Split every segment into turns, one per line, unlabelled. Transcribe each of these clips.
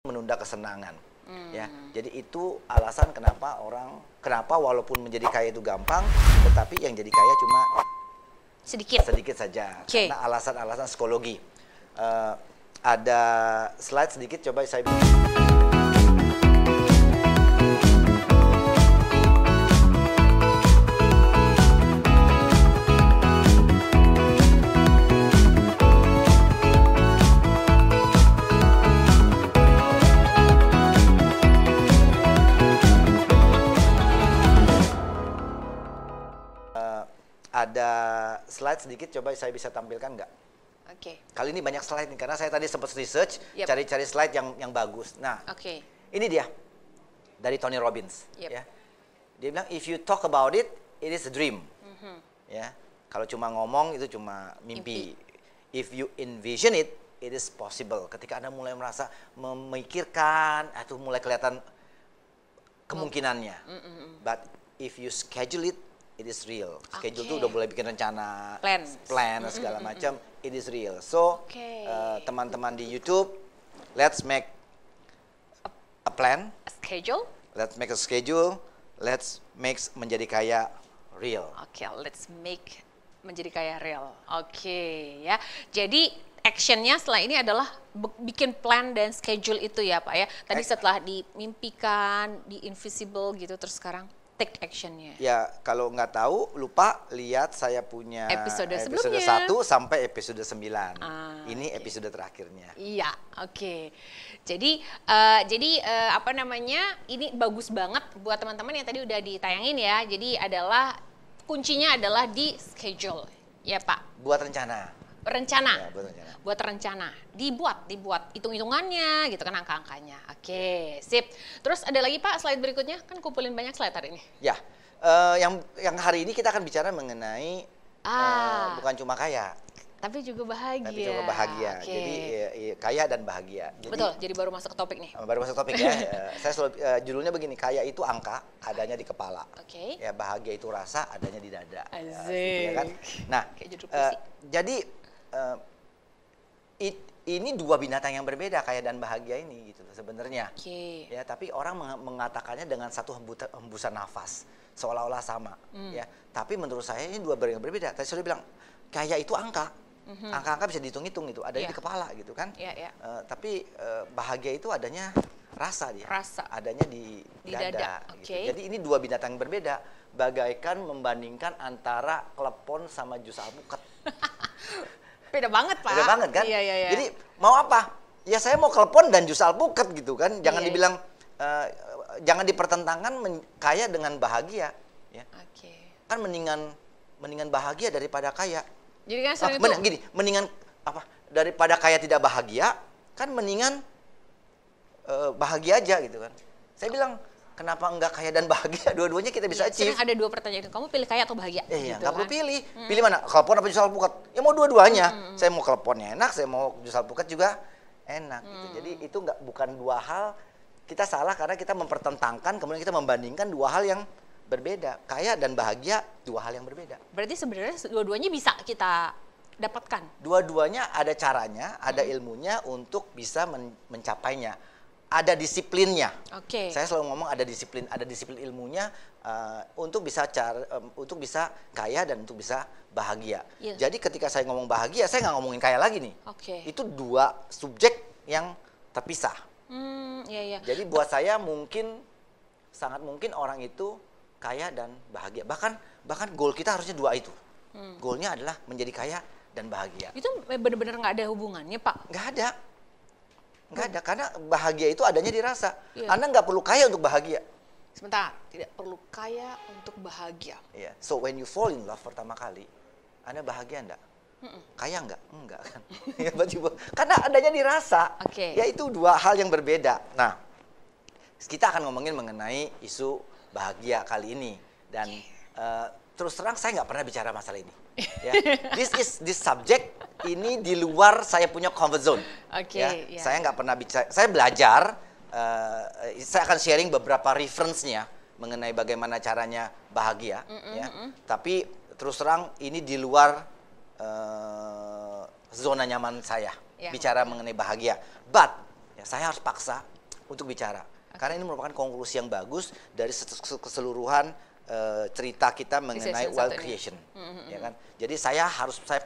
menunda kesenangan. Ya, jadi itu alasan kenapa walaupun menjadi kaya itu gampang, tetapi yang jadi kaya cuma sedikit saja.
Okay.
Karena alasan-alasan psikologi. Ada slide sedikit, coba saya saya bisa tampilkan nggak?
Oke.
Kali ini banyak slide nih, karena saya tadi sempat research, cari-cari slide yang bagus. Nah, ini dia dari Tony Robbins. Ya. Dia bilang, if you talk about it, it is a dream. Ya, kalau cuma ngomong itu cuma mimpi. If you envision it, it is possible. Ketika Anda mulai merasa memikirkan, atau mulai kelihatan kemungkinannya. But if you schedule it, it is real. Schedule itu udah mulai bikin rencana, plan segala macam. It is real. So, teman-teman di YouTube, let's make a plan.
A schedule.
Let's make a schedule. Let's make menjadi kaya real.
Oke, let's make menjadi kaya real. Oke, ya. Jadi actionnya setelah ini adalah bikin plan dan schedule itu ya Pak ya. Tadi setelah dimimpikan, di invisible gitu, terus sekarang take actionnya.
Ya, kalau nggak tahu, lupa lihat saya punya
episode
1 sampai episode 9. Ini episode terakhirnya.
Iya, oke. Jadi apa namanya? Ini bagus banget buat teman-teman yang tadi udah ditayangin ya. Jadi kuncinya adalah di schedule, ya Pak.
Buat rencana.
Ya,
buat
rencana. Dibuat hitung-hitungannya gitu kan, angka-angkanya. Oke, sip. Terus ada lagi Pak slide berikutnya, kan kumpulin banyak slide hari ini.
Ya, yang hari ini kita akan bicara mengenai bukan cuma kaya,
tapi juga bahagia.
Okay. Jadi kaya dan bahagia.
Betul, jadi baru masuk ke topik nih.
Baru masuk topik ya. Saya selalu judulnya begini, kaya itu angka, adanya di kepala.
Oke.
Ya, bahagia itu rasa, adanya di dada.
Asik.
Ya kan? Nah, jadi ini dua binatang yang berbeda, kaya dan bahagia ini gitu sebenarnya. Ya, tapi orang mengatakannya dengan satu hembusan nafas, seolah-olah sama. Ya, tapi menurut saya ini dua yang berbeda. Tadi saya bilang kaya itu angka. Angka-angka bisa dihitung-hitung gitu, adanya di kepala gitu kan. Tapi bahagia itu adanya rasa dia. Adanya di dada. Gitu. Jadi ini dua binatang yang berbeda, bagaikan membandingkan antara klepon sama jus alpukat.
Beda banget Pak.
Beda banget kan?
Iya.
Jadi mau apa? Ya saya mau klepon dan jus alpukat gitu kan. Jangan dibilang, jangan dipertentangkan kaya dengan bahagia. Ya. Kan mendingan bahagia daripada kaya.
Jadi kan sering itu
mendingan apa? Daripada kaya tidak bahagia, kan mendingan bahagia aja gitu kan. Saya bilang, kenapa enggak kaya dan bahagia? Dua-duanya kita bisa achieve.
Sering ada dua pertanyaan, kamu pilih kaya atau bahagia?
Iya,
gitu
nggak
kan?
perlu pilih. Pilih mana? Klepon apa jus alpukat? Ya mau dua-duanya. Saya mau klepon enak, saya mau jus alpukat juga enak. Gitu. Jadi itu bukan dua hal. Kita salah karena kita mempertentangkan, kemudian kita membandingkan dua hal yang berbeda. Kaya dan bahagia, dua hal yang berbeda.
Berarti sebenarnya dua-duanya bisa kita dapatkan?
Dua-duanya ada caranya, ada ilmunya untuk bisa mencapainya. Ada disiplinnya. Saya selalu ngomong ada disiplin ilmunya untuk bisa kaya dan untuk bisa bahagia. Jadi ketika saya ngomong bahagia, saya nggak ngomongin kaya lagi nih. Itu dua subjek yang terpisah. Jadi buat saya sangat mungkin orang itu kaya dan bahagia. Bahkan goal kita harusnya dua itu. Goalnya adalah menjadi kaya dan bahagia.
Itu benar-benar nggak ada hubungannya Pak?
Nggak ada, karena bahagia itu adanya dirasa. Anda nggak perlu kaya untuk bahagia.
Sebentar, tidak perlu kaya untuk bahagia.
So when you fall in love pertama kali, Anda bahagia enggak? Kaya enggak? Enggak kan? Karena adanya dirasa. Ya itu dua hal yang berbeda. Nah, kita akan ngomongin mengenai isu bahagia kali ini. Dan terus terang saya nggak pernah bicara masalah ini. Ya. This subject ini di luar saya punya comfort zone. Saya nggak pernah bicara. Saya belajar. Saya akan sharing beberapa reference-nya mengenai bagaimana caranya bahagia. Tapi terus terang ini di luar zona nyaman saya bicara mengenai bahagia. But Ya, saya harus paksa untuk bicara. Karena ini merupakan konklusi yang bagus dari keseluruhan cerita kita mengenai wealth creation. Ya kan? Jadi saya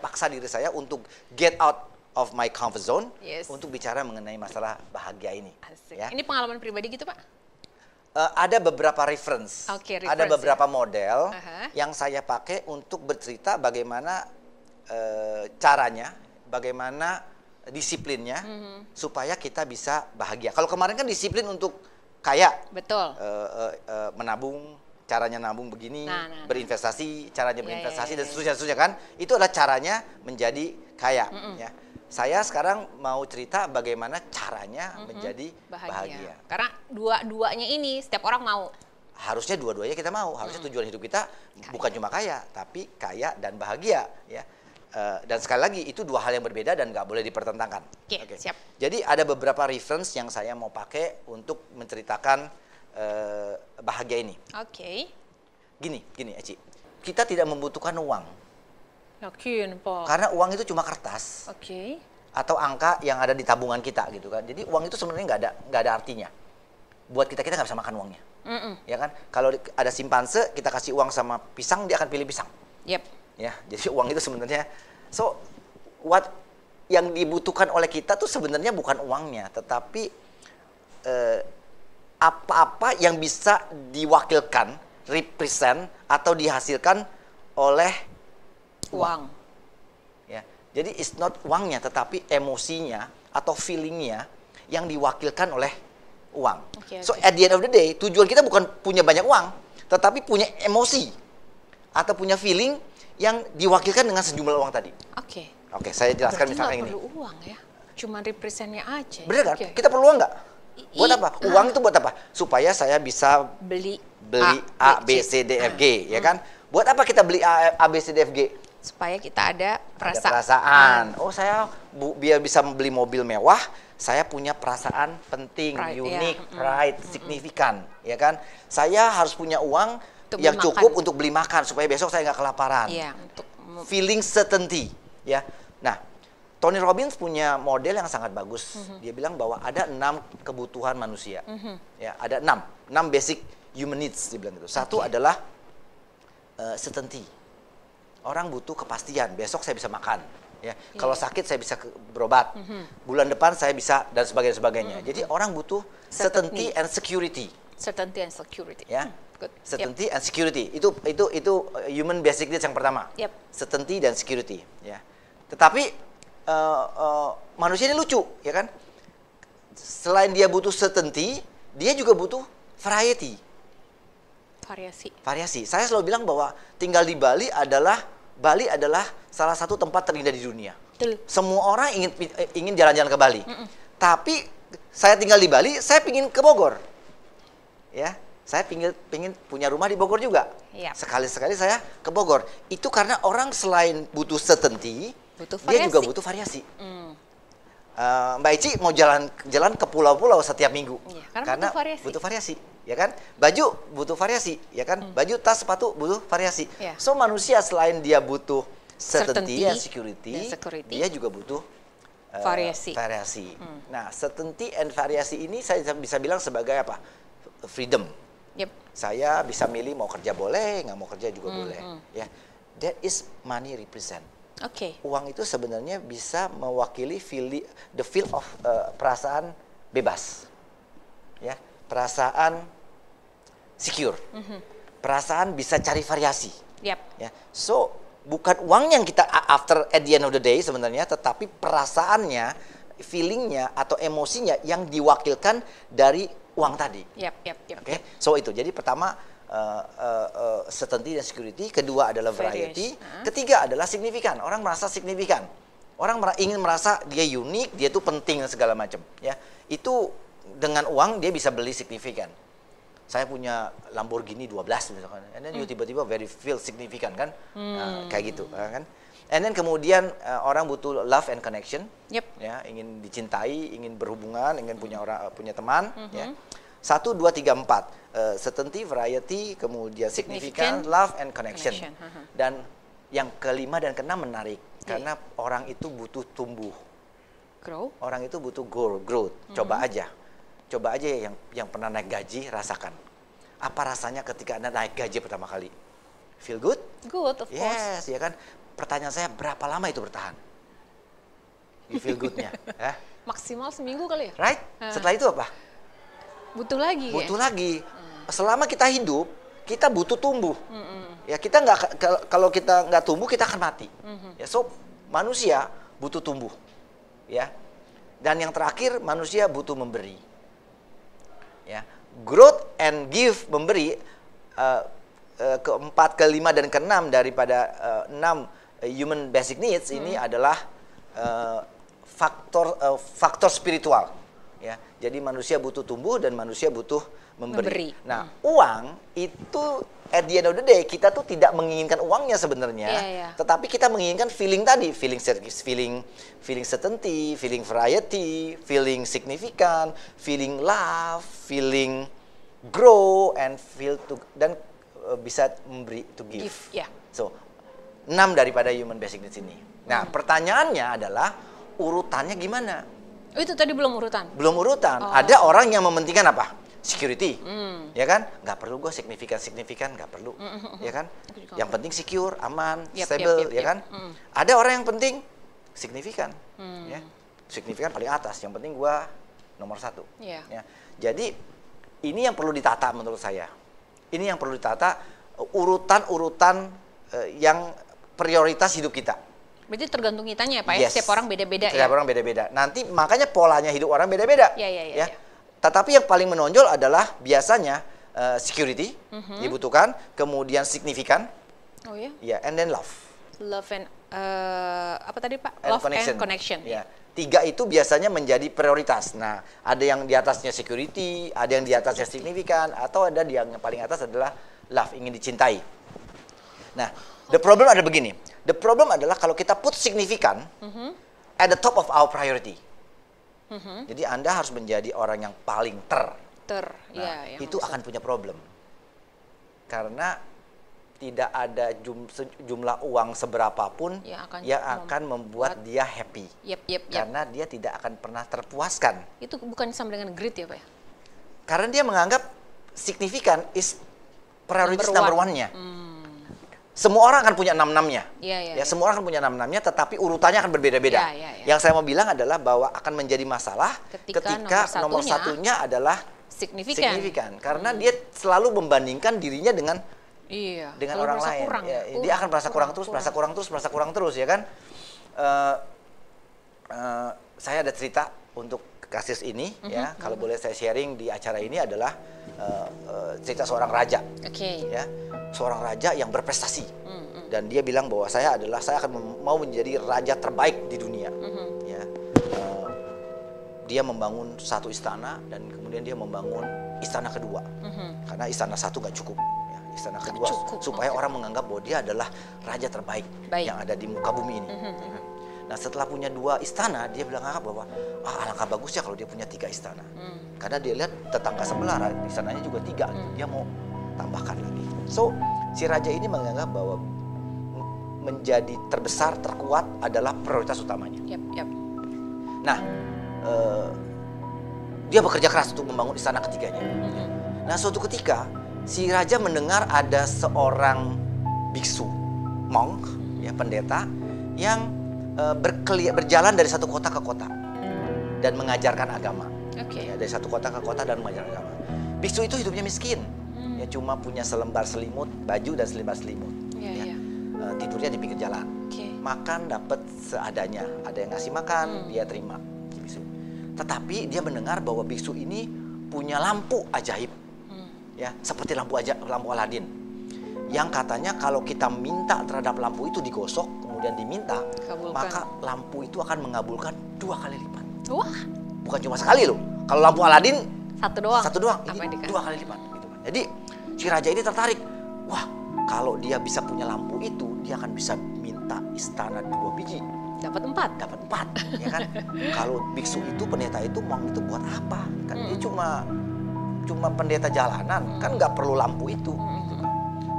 paksa diri saya untuk get out of my comfort zone untuk bicara mengenai masalah bahagia ini. Ya.
Ini pengalaman pribadi gitu, Pak?
Ada beberapa reference, ada beberapa model yang saya pakai untuk bercerita bagaimana caranya, bagaimana disiplinnya supaya kita bisa bahagia. Kalau kemarin kan disiplin untuk kaya,
betul,
menabung, caranya nabung begini, berinvestasi, caranya berinvestasi dan seterusnya kan. Itu adalah caranya menjadi kaya. Ya. Saya sekarang mau cerita bagaimana caranya menjadi bahagia.
Karena dua-duanya ini setiap orang mau.
Harusnya dua-duanya kita mau. Harusnya tujuan hidup kita bukan cuma kaya, tapi kaya dan bahagia. Ya. Dan sekali lagi itu dua hal yang berbeda dan nggak boleh dipertentangkan.
Oke, siap.
Jadi ada beberapa reference yang saya mau pakai untuk menceritakan bahagia ini. Gini Eci, kita tidak membutuhkan uang.
Yakin, Pak.
Karena uang itu cuma kertas. Atau angka yang ada di tabungan kita gitu kan. Jadi uang itu sebenarnya nggak ada artinya. Buat kita nggak bisa makan uangnya. Ya kan? Kalau ada simpanse, kita kasih uang sama pisang, dia akan pilih pisang. Ya, jadi uang itu sebenarnya what yang dibutuhkan oleh kita tuh sebenarnya bukan uangnya, tetapi apa-apa yang bisa diwakilkan, represent atau dihasilkan oleh uang. Ya, jadi it's not uangnya, tetapi emosinya atau feelingnya yang diwakilkan oleh uang. So at the end of the day, tujuan kita bukan punya banyak uang, tetapi punya emosi atau punya feeling yang diwakilkan dengan sejumlah uang tadi. Oke, saya jelaskan misalnya ini.
Berarti nggak perlu uang ya, cuma representnya aja.
Bener kan? Kita perlu uang nggak? Buat apa? Uang itu buat apa? Supaya saya bisa beli A, B, C, D, F, G, ya kan? Buat apa kita beli A, B, C, D, F, G?
Supaya kita ada
perasaan. Oh, saya biar bisa beli mobil mewah, saya punya perasaan penting, unik, pride, signifikan, ya kan? Saya harus punya uang yang cukup untuk beli makan supaya besok saya nggak kelaparan. Feeling certainty, ya. Nah, Tony Robbins punya model yang sangat bagus. Dia bilang bahwa ada 6 kebutuhan manusia. Ya, ada 6 basic human needs, dia bilang itu. Satu adalah certainty. Orang butuh kepastian, besok saya bisa makan. Ya, kalau sakit saya bisa berobat. Bulan depan saya bisa dan sebagainya. Jadi orang butuh certainty and security.
Certainty and security.
Ya. Certainty and security itu human basic needs yang pertama. Certainty dan security. Ya. Tetapi manusia ini lucu, ya kan? Selain dia butuh certainty, dia juga butuh variety. Variasi. Saya selalu bilang bahwa tinggal di Bali adalah salah satu tempat terindah di dunia. Semua orang ingin jalan-jalan ke Bali. Tapi saya tinggal di Bali, saya ingin ke Bogor. Ya. Saya pingin punya rumah di Bogor juga. Sekali-sekali saya ke Bogor. Itu karena orang selain butuh certainty, dia juga butuh variasi. Mbak Ici mau jalan ke pulau-pulau setiap minggu. Karena butuh variasi. Ya kan? Baju butuh variasi. Ya kan? Baju, tas, sepatu butuh variasi. So manusia selain dia butuh certainty and security, dia juga butuh variasi. Nah, certainty and variasi ini saya bisa bilang sebagai apa? Freedom. Saya bisa milih mau kerja boleh, nggak mau kerja juga boleh. Ya, that is money represent. Uang itu sebenarnya bisa mewakili the feel of perasaan bebas, ya, perasaan secure, perasaan bisa cari variasi. Ya, so bukan uang yang kita at the end of the day sebenarnya, tetapi perasaannya, feelingnya atau emosinya yang diwakilkan dari uang tadi. Oke, so itu. Jadi pertama certainty dan security, kedua adalah variety, ketiga adalah signifikan. Orang merasa signifikan. Orang ingin merasa dia unik, dia tuh penting dan segala macam, ya. Itu dengan uang dia bisa beli signifikan. Saya punya Lamborghini 12 misalkan. And then you tiba-tiba very feel signifikan kan? Kayak gitu, kan? And then kemudian orang butuh love and connection, ya, ingin dicintai, ingin berhubungan, ingin punya teman, ya. 1, 2, 3, 4, certainty, variety, kemudian significant, love and connection. Dan yang kelima dan keenam menarik, karena orang itu butuh tumbuh. Orang itu butuh growth. Coba aja yang pernah naik gaji rasakan. Apa rasanya ketika Anda naik gaji pertama kali? Feel good?
Good, of course.
Yes, ya kan. Pertanyaan saya, berapa lama itu bertahan? You feel good-nya, ya?
Maksimal seminggu kali ya?
Right? Setelah itu apa?
Butuh lagi.
Butuh lagi. Selama kita hidup, kita butuh tumbuh. Ya, kita nggak, kalau kita nggak tumbuh, kita akan mati. Ya, so manusia butuh tumbuh. Ya. Dan yang terakhir, manusia butuh memberi. Ya. Growth and give, memberi, keempat, kelima, dan keenam daripada 6 human basic needs ini adalah faktor spiritual. Ya, jadi manusia butuh tumbuh dan manusia butuh memberi. Nah, uang itu at the end of the day kita tuh tidak menginginkan uangnya sebenarnya, tetapi kita menginginkan feeling tadi, feeling certainty, feeling variety, feeling significant, feeling love, feeling grow and feel to, dan bisa memberi, to give. So 6 daripada human basic needs ini. Nah, pertanyaannya adalah urutannya gimana?
Oh, itu tadi belum urutan?
Belum urutan. Ada orang yang mementingkan apa? Security. Ya kan? Nggak perlu gue signifikan, nggak perlu. Ya kan? Yang penting secure, aman, stable, ya kan? Ada orang yang penting signifikan. Ya. Signifikan paling atas. Yang penting gue nomor 1. Ya. Jadi, ini yang perlu ditata menurut saya. Ini yang perlu ditata, urutan-urutan yang prioritas hidup kita.
Berarti tergantung kitanya ya Pak ya? Setiap orang beda-beda ya?
Setiap orang beda-beda. Nanti makanya polanya hidup orang beda-beda.
Ya.
Tetapi yang paling menonjol adalah biasanya security dibutuhkan, kemudian signifikan, and then love.
Love and apa tadi Pak? Love and connection.
Ya. 3 itu biasanya menjadi prioritas. Nah, ada yang di atasnya security, ada yang di atasnya signifikan, atau ada yang paling atas adalah love, ingin dicintai. Nah, the problem ada begini. The problem adalah kalau kita put signifikan at the top of our priority. Jadi Anda harus menjadi orang yang paling itu akan punya problem. Karena tidak ada jumlah uang seberapapun yang akan membuat dia happy. Karena dia tidak akan pernah terpuaskan.
Itu bukan sama dengan greed ya Pak ya?
Karena dia menganggap signifikan is prioritas number one-nya. Semua orang akan punya 6-6-nya. Semua orang akan punya 6-6-nya, tetapi urutannya akan berbeda-beda. Yang saya mau bilang adalah bahwa akan menjadi masalah ketika nomor satunya adalah signifikan. Karena dia selalu membandingkan dirinya dengan orang lain. Dia akan merasa kurang terus, ya kan? Saya ada cerita untuk kasus ini, ya. Kalau boleh saya sharing di acara ini adalah cerita seorang raja. Ya. Seorang raja yang berprestasi dan dia bilang bahwa saya akan mau menjadi raja terbaik di dunia. Ya, dia membangun satu istana dan kemudian dia membangun istana kedua karena istana satu nggak cukup. Ya, istana kedua supaya orang menganggap bahwa dia adalah raja terbaik yang ada di muka bumi ini. Nah, setelah punya 2 istana, dia bilang bahwa alangkah bagusnya kalau dia punya 3 istana. Karena dia lihat tetangga sebelah istananya juga 3, dia mau tambahkan lagi. So, si raja ini menganggap bahwa menjadi terbesar, terkuat adalah prioritas utamanya. Nah, dia bekerja keras untuk membangun istana ketiganya. Nah, suatu ketika si raja mendengar ada seorang biksu, monk, ya pendeta, yang berjalan dari satu kota ke kota dan mengajarkan agama. Ya, dari satu kota ke kota dan mengajarkan agama. Biksu itu hidupnya miskin. Ya, cuma punya selembar selimut, baju dan selembar selimut. Tidurnya di pinggir jalan. Makan dapat seadanya. Ada yang ngasih makan, dia terima. Biksu. Tetapi dia mendengar bahwa biksu ini punya lampu ajaib. Ya, seperti lampu Aladin. Yang katanya kalau kita minta terhadap lampu itu digosok, kemudian diminta, maka lampu itu akan mengabulkan 2 kali lipat.
Wah.
Bukan cuma sekali loh. Kalau lampu Aladin satu doang. Ini 2 kali lipat. Gitu. Jadi si raja ini tertarik. Wah, kalau dia bisa punya lampu itu, dia akan bisa minta istana 2 biji.
Dapat 4.
Ya kan? Kalau biksu itu, pendeta itu, monk itu buat apa? Kan dia cuma pendeta jalanan, kan nggak perlu lampu itu. Gitu kan.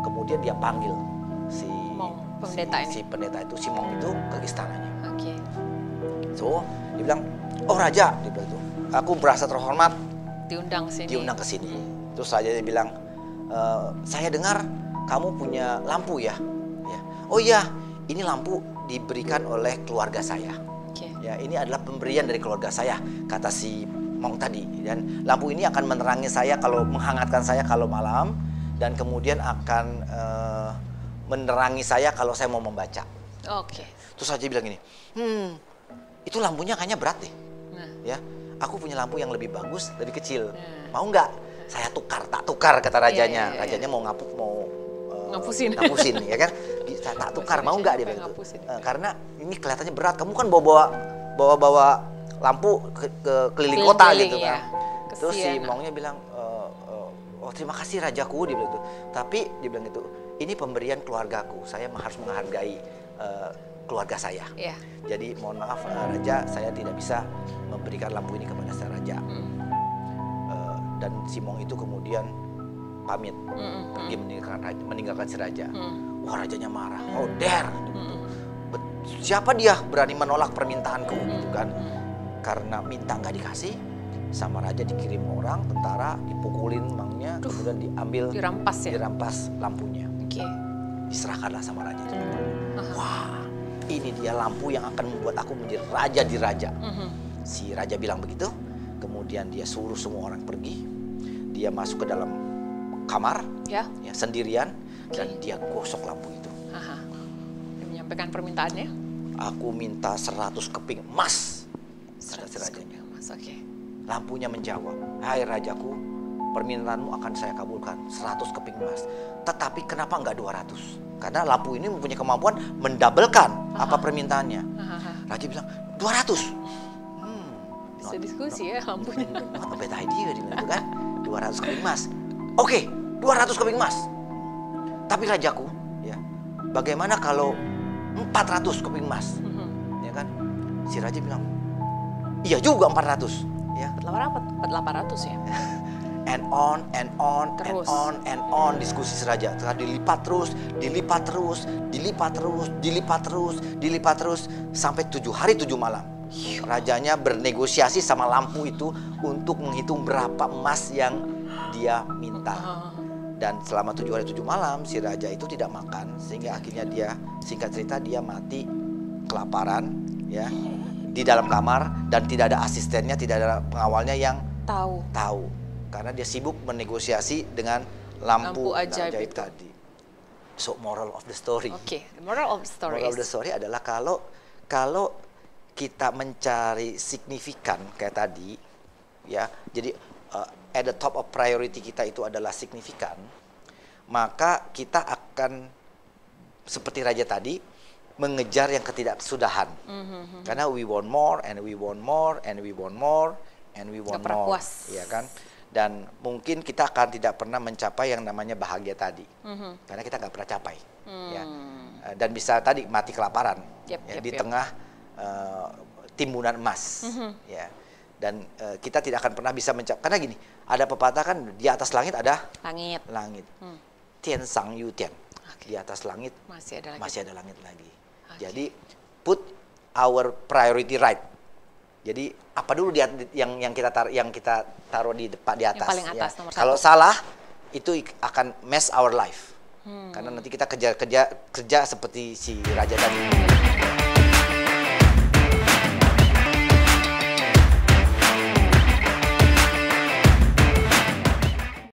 Kemudian dia panggil si pendeta itu, si monk itu ke istananya. So, Dia bilang, oh raja, dia bilang itu, aku merasa terhormat
diundang
ke sini. Terus raja dia bilang, saya dengar kamu punya lampu ya. Oh iya, ini lampu diberikan oleh keluarga saya. Ya, ini adalah pemberian dari keluarga saya, kata si Monk tadi. Dan lampu ini akan menerangi saya kalau menghangatkan saya kalau malam, dan kemudian akan menerangi saya kalau saya mau membaca. Terus raja bilang gini, itu lampunya kayaknya berat deh. Ya, aku punya lampu yang lebih bagus, lebih kecil. Mau nggak? Saya tukar, tak tukar, kata rajanya. Rajanya mau ngapusin ya kan, tak tukar, mau nggak dia bilang gitu. Karena ini kelihatannya berat, kamu kan bawa lampu ke keliling kota gitu kan. Terus si Mongnya bilang, oh terima kasih rajaku, dia bilang gitu. Tapi dia bilang gitu, ini pemberian keluargaku, saya harus menghargai keluarga saya. Jadi mohon maaf raja, saya tidak bisa memberikan lampu ini kepada saya raja. Dan si Mong itu kemudian pamit, pergi meninggalkan si raja. Wah, rajanya marah. Oh, dare. Siapa dia berani menolak permintaanku, gitu kan? Karena minta nggak dikasih, sama raja dikirim orang, tentara, dipukulin Mangnya, kemudian dirampas lampunya. Diserahkanlah sama raja itu. Wah, ini dia lampu yang akan membuat aku menjadi raja di raja. Si raja bilang begitu, kemudian dia suruh semua orang pergi. Dia masuk ke dalam kamar, ya sendirian, dan dia gosok lampu itu.
Dia menyampaikan permintaannya.
Aku minta 100 keping emas. 100 rajanya. Lampunya menjawab, hai rajaku, permintaanmu akan saya kabulkan 100 keping emas. Tetapi kenapa enggak 200? Karena lampu ini mempunyai kemampuan mendabelkan apa permintaannya. Raja bilang 200.
Bisa diskusi ya lampunya.
Not a bad idea, dia bilang kan, 200 keping emas. Oke, 200 keping emas. Tapi rajaku, ya, bagaimana kalau 400 keping emas? Ya kan? Si raja bilang, iya juga 400. Ya.
800 ya.
And on, diskusi si raja. Dilipat terus, sampai 7 hari 7 malam. Rajanya bernegosiasi sama lampu itu untuk menghitung berapa emas yang dia minta. Dan selama 7 hari 7 malam si raja itu tidak makan, sehingga akhirnya dia, singkat cerita, dia mati kelaparan ya di dalam kamar, dan tidak ada asistennya, tidak ada pengawalnya yang tahu karena dia sibuk menegosiasi dengan lampu ajaib tadi. So moral of the story.
Moral of the story
adalah kalau kita mencari signifikan kayak tadi, ya, jadi at the top of priority kita itu adalah signifikan, maka kita akan seperti raja tadi mengejar yang ketidaksudahan. Karena we want more and we want more and we want more and we want more, ya kan? Dan mungkin kita akan tidak pernah mencapai yang namanya bahagia tadi, karena kita nggak pernah capai, ya. Dan bisa tadi mati kelaparan di tengah timbunan emas, ya. Dan kita tidak akan pernah bisa mencapai, karena gini, ada pepatah kan, di atas langit ada langit. Tian sang yu tian, di atas langit masih ada langit lagi. Jadi put our priority right. Jadi apa dulu yang kita taruh di depan, di atas.
Yang paling atas,
ya. Kalau salah itu akan mess our life. Karena nanti kita kerja seperti si raja tadi.